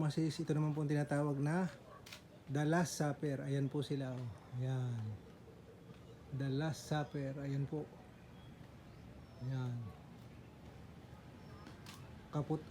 mga sis, ito naman po ang tinatawag na The Last Supper. Ayan po sila. Oh. Ayan. The Last Supper. Ayan po. Ayan.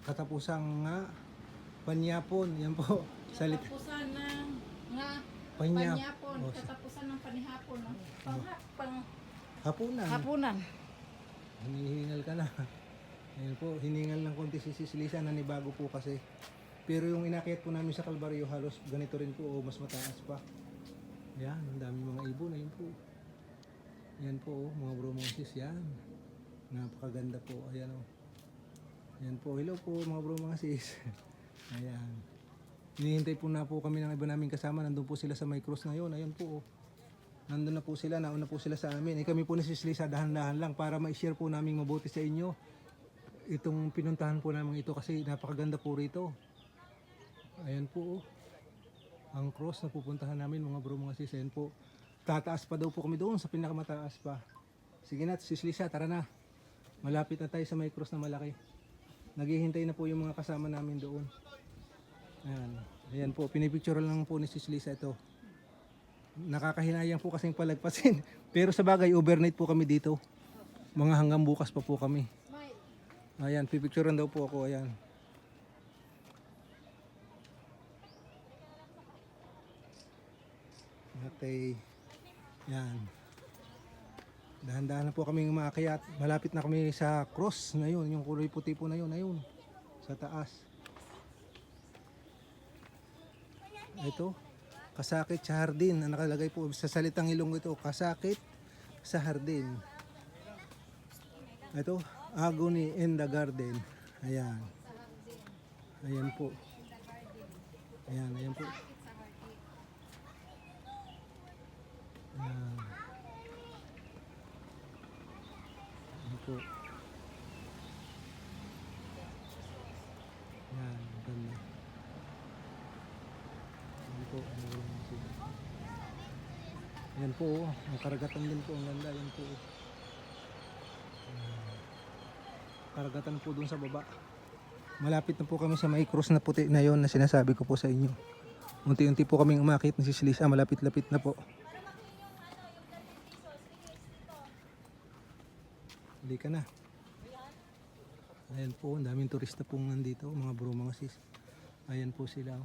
Katapusang nga panyapon. Yan po. Katapusan ng nga panyapon. Oh, Katapusan ng panihapon. No? hapunan. Hapunan. Hinihingal ka na. Ayan po. Hiningal ng konti si Sis Lisa. Nanibago po kasi. Pero yung inakyat po namin sa Kalbaryo, halos ganito rin po o mas mataas pa. Yan, ang dami mga ibon. Ayun po. Yan po, mga bro, mga sis. Yan. Napakaganda po. Ayan o. Yan po. Hello po mga bro, mga sis. Ayan. Hinihintay po na po kami ng iba namin kasama. Nandun po sila sa may cross ngayon. Ayan po. Nandun na po sila. Nauna po sila sa amin. Kami po ni Sis Lisa, dahan-dahan lang para ma-share po namin mabuti sa inyo itong pinuntahan po namin ito kasi napakaganda po rito. Ayan po. Ang cross na pupuntahan namin mga bro, mga sis. Ayan po. Tataas pa daw po kami doon sa pinakamataas pa. Sige na, Sis Lisa, tara na. Malapit na tayo sa may cross na malaki. Naghihintay na po yung mga kasama namin doon. Ayan. Ayan po, pinipicture lang po ni Sis Lisa ito. Nakakahinayang po kasing palagpasin. Pero sa bagay, overnight po kami dito. Mga hanggang bukas pa po kami. Ayan, pipicturean daw po ako. Ayan. Okay. Yan. Dahan-dahan na po kaming umaakyat. Malapit na kami sa cross na yun. Yung kulay puti po na yun. Ayun. Sa taas. Ito. Kasakit sa hardin. Ang nakalagay po sa salitang Ilonggo ito. Kasakit sa hardin. Ito. Agony in the garden. Ayan. Ayan po. Ayan. Ayan po. Ayan. Ayan po. Ayan. Ganda. Ayan po. Ayan po. Ang karagatan din po. Ang ganda. Ayan po. Ayan. Karagatan po dun sa baba. Malapit na po kami sa may cross na puti na yon na sinasabi ko po sa inyo. Unti-unti po kaming umakit na Sis Lisa. Malapit-lapit na po. Hindi ka na. Ayan po, ang daming turista pong nandito, mga bro, mga sis. Ayan po sila.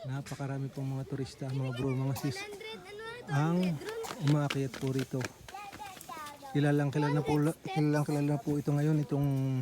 Napakarami pong mga turista, mga bro, mga sis. Ang umakyat po rito. Kilalang kilala na po ito ngayon, itong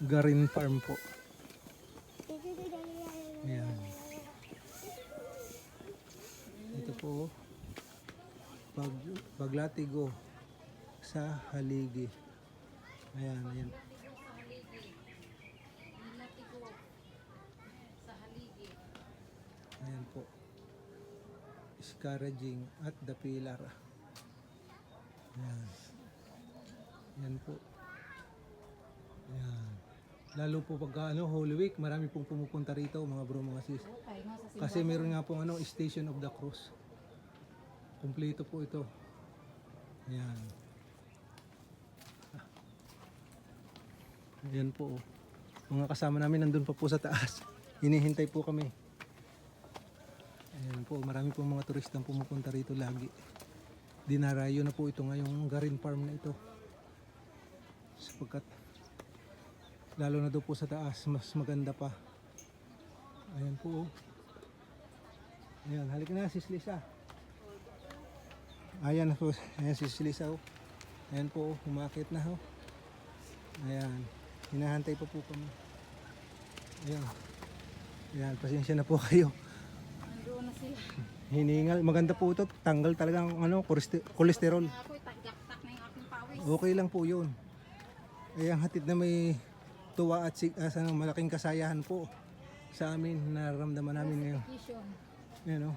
Garin Farm po. Ayan. Ito po paglatigo sa haligi. Ayan, ayan. Ayan po. Scaraging at the pillar. Ayan. Ayan po. Ayan. Lalo po pagka Holy Week, marami pong pumupunta rito mga bro, mga sis. Kasi meron nga pong Station of the Cross. Kumpleto po ito. Ayan. Ayan po. Mga kasama namin nandun pa po sa taas. Hinihintay po kami. Ayan po. Marami po mga turistang pumupunta rito lagi. Dinarayo na po ito ngayong Garin Farm na ito. Sapagkat lalo na doon po sa taas, mas maganda pa. Ayan po. Ayan, halika na Sis Lisa. Ayan po, ayan Sis Lisa. Ayan po, umakit na ho. Ayan, hinahantay pa po kami. Ayan. Ayan, pasensya na po kayo. Nandoon na sila. Hiningal, maganda po ito. Tanggal talagang kolesterol. Ako'y tagaktak na yung aking pawis. Okay lang po yun. Ayan, hatid na may tuwa at malaking kasayahan po sa amin, nararamdaman namin ngayon. Ayan o.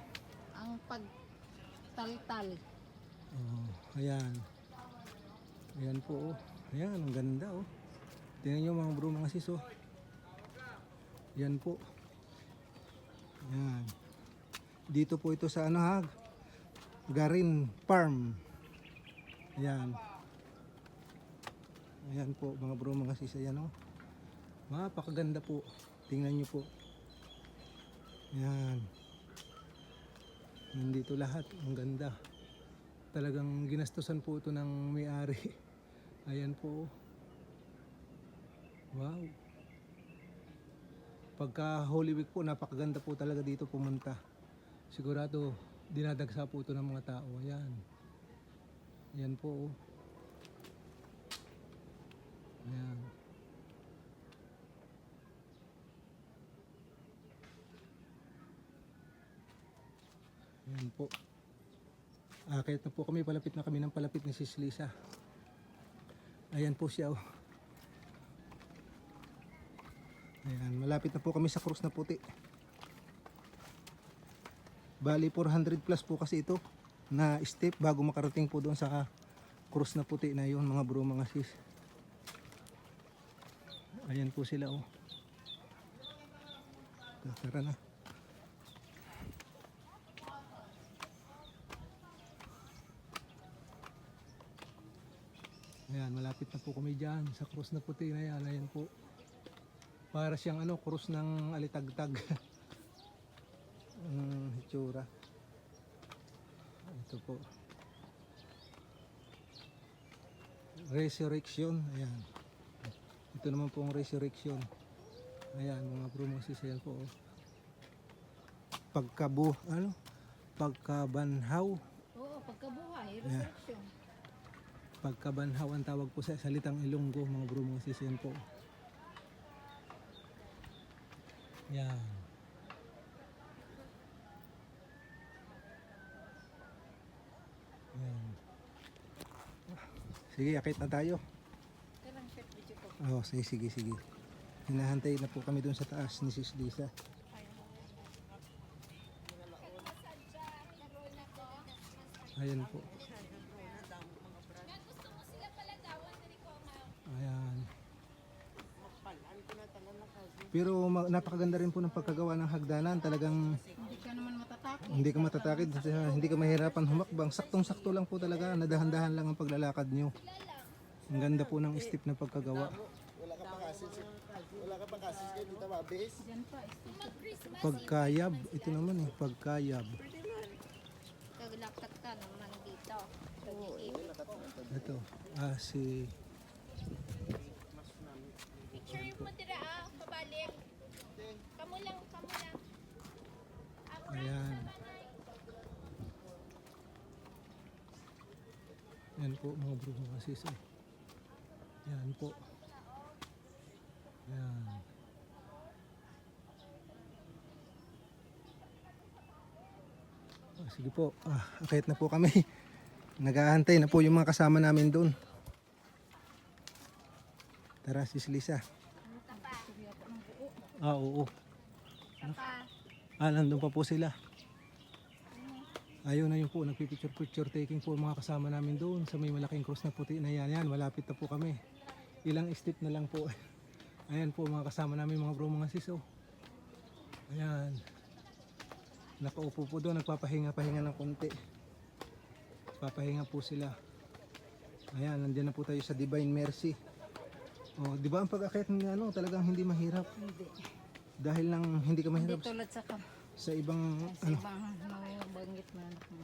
Ang pagtaltal. Oh, ayan. Ayan po. Ayan, ang ganda oh. Tingnan nyo mga bro, mga sis oh. Ayan po. Ayan. Dito po ito sa Garin Farm. Ayan. Ayan po mga bro, mga sis, ayan oh. Mapakaganda po. Tingnan nyo po. Ayan. Nandito lahat. Ang ganda. Talagang ginastusan po ito ng may-ari. Ayan po. Wow. Pagka Holy Week po, napakaganda po talaga dito pumunta. Sigurado, dinadagsa po ito ng mga tao. Ayan. Ayan po. Ayan. Ayan po. Kahit na po kami, palapit na kami ng palapit ni Sis Lisa. Ayan po siya oh. Ayan, malapit na po kami sa krus na puti. Bali 400 plus po kasi ito na step bago makarating po doon sa krus na puti na yun mga bro, mga sis. Ayan po sila oh. Tara na. Ayan, malapit na po kami dyan sa krus na puti na yan. Ayan po. Para siyang ano, krus ng alitagtag. Hitsura. Ito po. Resurrection. Ayan. Ito naman po ang resurrection. Ayan, mga bro, mga sis, ayan po. Pagkabanhaw. Oo, pagkabuhay, resurrection. Pagkabanhaw ang tawag po sa salitang Ilonggo, mga bro, mga sis, yan po. Yan. Yan. Sige, akit na tayo. Karang chef video ko. Oh, sige. Hinahantay na po kami dun sa taas ni Sis Lisa. Ayan po. Ayan. Pero napakaganda rin po ng pagkagawa ng hagdanan. Talagang Hindi ka naman matatakot. hindi ka matatakid, hindi ka mahirapan humakbang. Saktong-sakto lang po talaga. Nadahan-dahan lang ang paglalakad nyo. Ang ganda po ng step na pagkagawa. Wala ka pa kasi dito mabis. Diyan pa, Pagkayab. Ito naman eh. Pagkayab. Kaglaktak ka naman dito. Ito. Si... Picture mo tira pabalik. Kamu lang. Ayan. Yan po mga bro, mga sis. Yan po. Yan. Sige po. Akit na po kami. Nag-aantay na po yung mga kasama namin doon. Tara, Sis Lisa. Oo. Nandun pa po sila. Ayaw na yun po, nagpipicture taking po mga kasama namin doon sa may malaking cross na puti na yan. Yan, malapit na po kami. Ilang step na lang po. Ayan po mga kasama namin, mga bro, mga sis. Ayan. Nakaupo po doon, nagpapahinga ng konti. Papahinga po sila. Ayan, nandiyan na po tayo sa Divine Mercy. Oh, di ba ang pag-akit ng talagang hindi mahirap? Hindi. Dahil lang hindi ka Hindi mahirap tulad sa sa ibang ibang banggit na anak mo.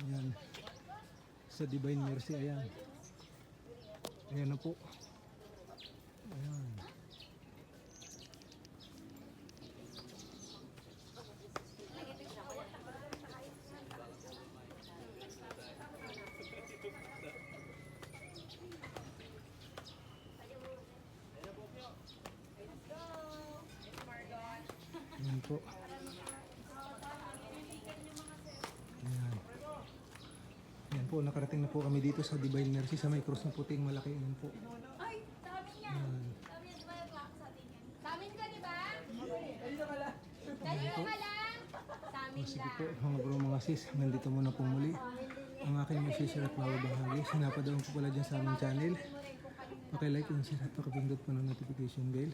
Ayan. Sa Divine Mercy, ayan. Ayan na po. Ayan. Ayan po. Ayan. Ayan po, nakarating na po kami dito sa Divine Mercy sa may cross na puting malaki. Ayan po. Ay, sa amin yan. Ayan. Sa amin yan, sa atin yan. Sa amin ka, di ba? Kanino ka lang? Sa amin Sige lang. po, mga bro, mga sis, nandito muna po muli ang aking mag-share at mababahagi. Napadalang po pala dyan sa aming channel. Pakilike and share at pakipindot po ng notification bell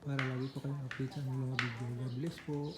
para lagi po kayong update sa aming mga video. God bless po.